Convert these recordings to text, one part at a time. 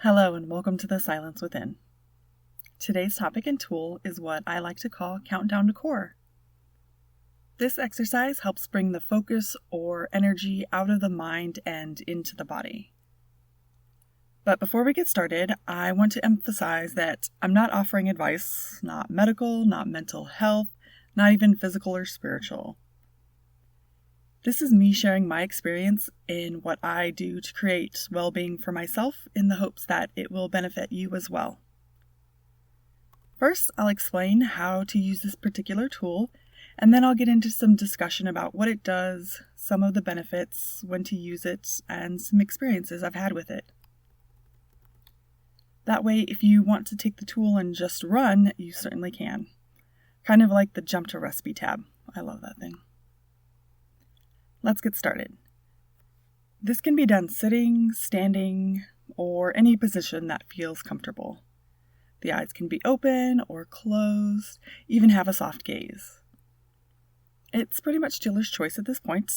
Hello and welcome to the Silence Within. Today's topic and tool is what I like to call Countdown to Core. This exercise helps bring the focus or energy out of the mind and into the body. But before we get started, I want to emphasize that I'm not offering advice, not medical, not mental health, not even physical or spiritual. This is me sharing my experience in what I do to create well-being for myself in the hopes that it will benefit you as well. First, I'll explain how to use this particular tool, and then I'll get into some discussion about what it does, some of the benefits, when to use it, and some experiences I've had with it. That way, if you want to take the tool and just run, you certainly can. Kind of like the Jump to Recipe tab. I love that thing. Let's get started. This can be done sitting, standing, or any position that feels comfortable. The eyes can be open or closed, even have a soft gaze. It's pretty much dealer's choice at this point.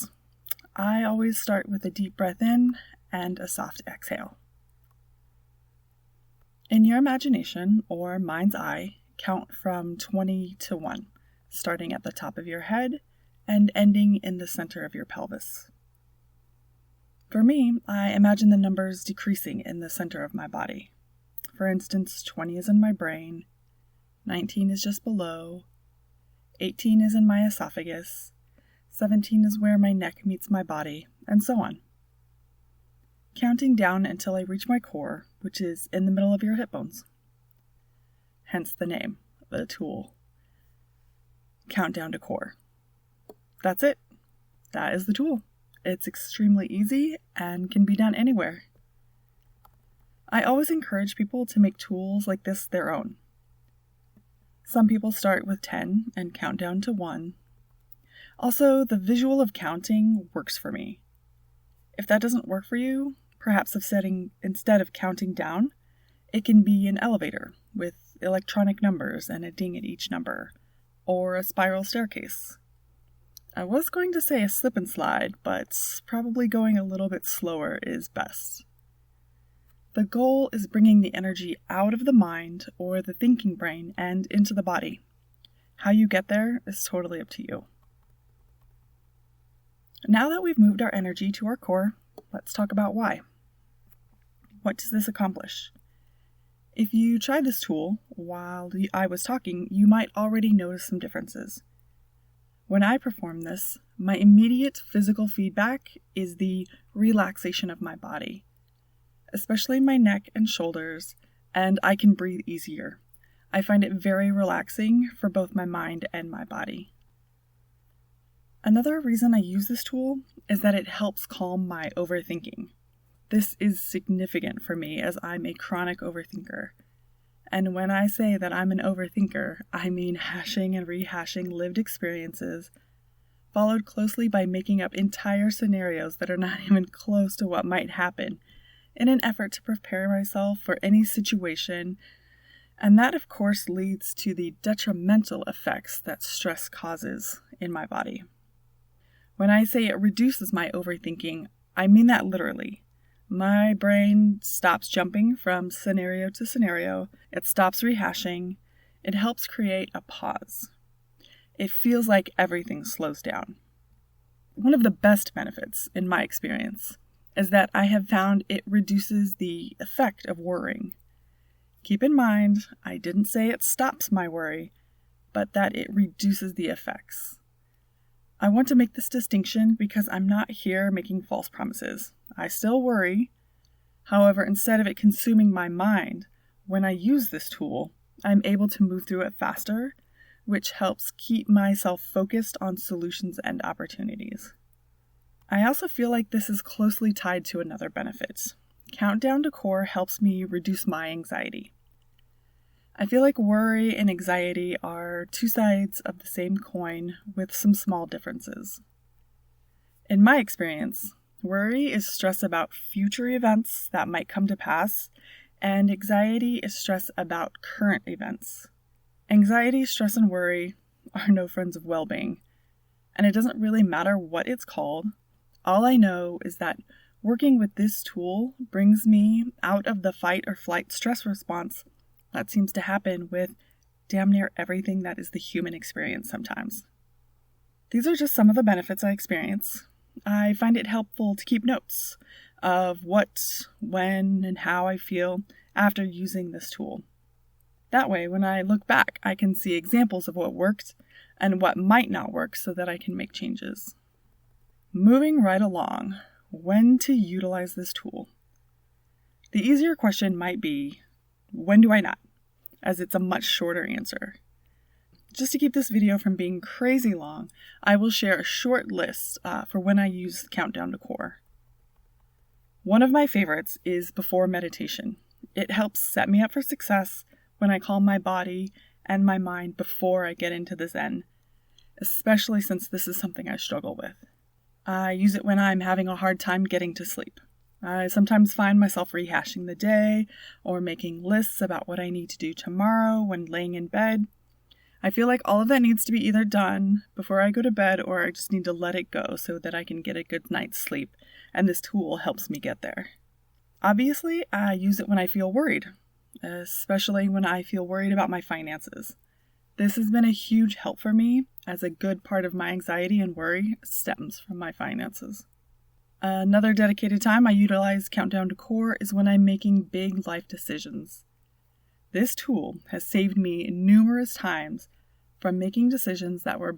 I always start with a deep breath in and a soft exhale. In your imagination or mind's eye, count from 20 to 1, starting at the top of your head and ending in the center of your pelvis. For me, I imagine the numbers decreasing in the center of my body. For instance, 20 is in my brain, 19 is just below, 18 is in my esophagus, 17 is where my neck meets my body, and so on. Counting down until I reach my core, which is in the middle of your hip bones. Hence the name, the tool. Countdown to Core. That's it. That is the tool. It's extremely easy and can be done anywhere. I always encourage people to make tools like this their own. Some people start with 10 and count down to 1. Also, the visual of counting works for me. If that doesn't work for you, perhaps instead of counting down, it can be an elevator with electronic numbers and a ding at each number, or a spiral staircase. I was going to say a slip and slide, but probably going a little bit slower is best. The goal is bringing the energy out of the mind or the thinking brain and into the body. How you get there is totally up to you. Now that we've moved our energy to our core, let's talk about why. What does this accomplish? If you try this tool while I was talking, you might already notice some differences. When I perform this, my immediate physical feedback is the relaxation of my body, especially my neck and shoulders, and I can breathe easier. I find it very relaxing for both my mind and my body. Another reason I use this tool is that it helps calm my overthinking. This is significant for me as I'm a chronic overthinker. And when I say that I'm an overthinker, I mean hashing and rehashing lived experiences, followed closely by making up entire scenarios that are not even close to what might happen, in an effort to prepare myself for any situation, and that of course leads to the detrimental effects that stress causes in my body. When I say it reduces my overthinking, I mean that literally. My brain stops jumping from scenario to scenario. It stops rehashing. It helps create a pause. It feels like everything slows down. One of the best benefits, in my experience, is that I have found it reduces the effect of worrying. Keep in mind, I didn't say it stops my worry, but that it reduces the effects. I want to make this distinction because I'm not here making false promises. I still worry. However, instead of it consuming my mind, when I use this tool, I'm able to move through it faster, which helps keep myself focused on solutions and opportunities. I also feel like this is closely tied to another benefit. Countdown to Core helps me reduce my anxiety. I feel like worry and anxiety are two sides of the same coin with some small differences. In my experience, worry is stress about future events that might come to pass, and anxiety is stress about current events. Anxiety, stress, and worry are no friends of well-being, and it doesn't really matter what it's called. All I know is that Working with this tool brings me out of the fight or flight stress response that seems to happen with damn near everything that is the human experience sometimes. These are just some of the benefits I experience. I find it helpful to keep notes of what, when, and how I feel after using this tool. That way, when I look back, I can see examples of what worked and what might not work so that I can make changes. Moving right along, when to utilize this tool. The easier question might be, when do I not? As it's a much shorter answer. Just to keep this video from being crazy long, I will share a short list for when I use Countdown to Core. One of my favorites is before meditation. It helps set me up for success when I calm my body and my mind before I get into the Zen, especially since this is something I struggle with. I use it when I'm having a hard time getting to sleep. I sometimes find myself rehashing the day or making lists about what I need to do tomorrow when laying in bed. I feel like all of that needs to be either done before I go to bed or I just need to let it go so that I can get a good night's sleep, and this tool helps me get there. Obviously, I use it when I feel worried, especially when I feel worried about my finances. This has been a huge help for me, as a good part of my anxiety and worry stems from my finances. Another dedicated time I utilize Countdown to Core is when I'm making big life decisions. This tool has saved me numerous times from making decisions that were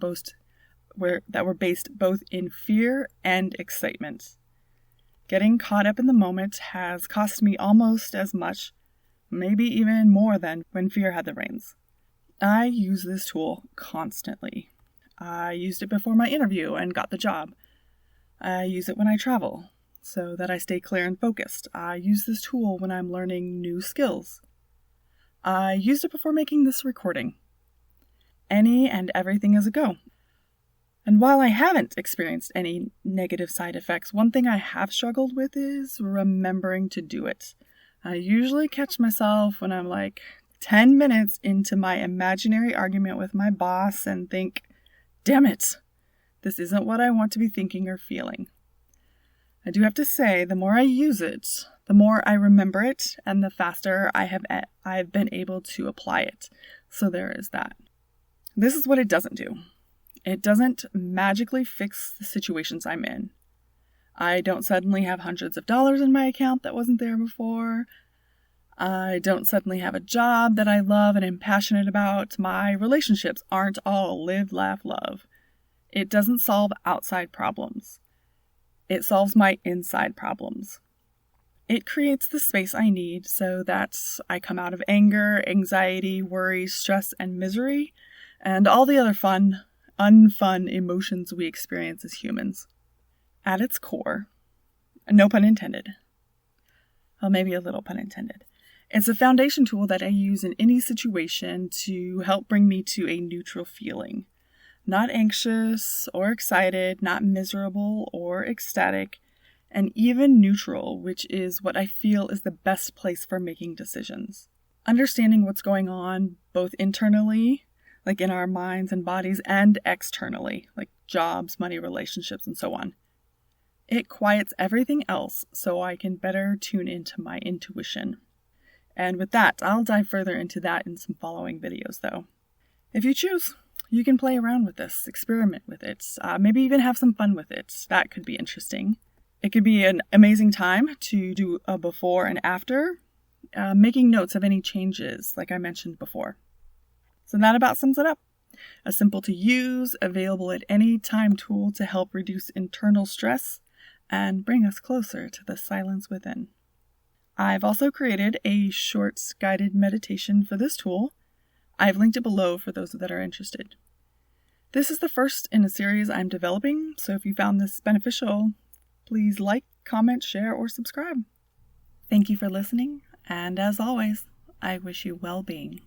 based both in fear and excitement. Getting caught up in the moment has cost me almost as much, maybe even more than when fear had the reins. I use this tool constantly. I used it before my interview and got the job. I use it when I travel, so that I stay clear and focused. I use this tool when I'm learning new skills. I used it before making this recording. Any and everything is a go. And while I haven't experienced any negative side effects, one thing I have struggled with is remembering to do it. I usually catch myself when I'm like 10 minutes into my imaginary argument with my boss and think, damn it, this isn't what I want to be thinking or feeling. I do have to say, the more I use it, the more I remember it, and the faster I've been able to apply it. So there is that. This is what it doesn't do. It doesn't magically fix the situations I'm in. I don't suddenly have hundreds of dollars in my account that wasn't there before. I don't suddenly have a job that I love and am passionate about. My relationships aren't all live, laugh, love. It doesn't solve outside problems. It solves my inside problems. It creates the space I need so that I come out of anger, anxiety, worry, stress, and misery, and all the other unfun emotions we experience as humans. At its core, no pun intended, well, maybe a little pun intended, it's a foundation tool that I use in any situation to help bring me to a neutral feeling. Not anxious or excited, not miserable or ecstatic, and even neutral, which is what I feel is the best place for making decisions. Understanding what's going on both internally, like in our minds and bodies, and externally, like jobs, money, relationships, and so on. It quiets everything else so I can better tune into my intuition. And with that, I'll dive further into that in some following videos, though. If you choose, you can play around with this, experiment with it, maybe even have some fun with it. That could be interesting. It could be an amazing time to do a before and after, making notes of any changes, like I mentioned before. So that about sums it up. A simple to use, available at any time tool to help reduce internal stress and bring us closer to the silence within. I've also created a short guided meditation for this tool. I've linked it below for those that are interested. This is the first in a series I'm developing, so if you found this beneficial, please like, comment, share, or subscribe. Thank you for listening, and as always, I wish you well-being.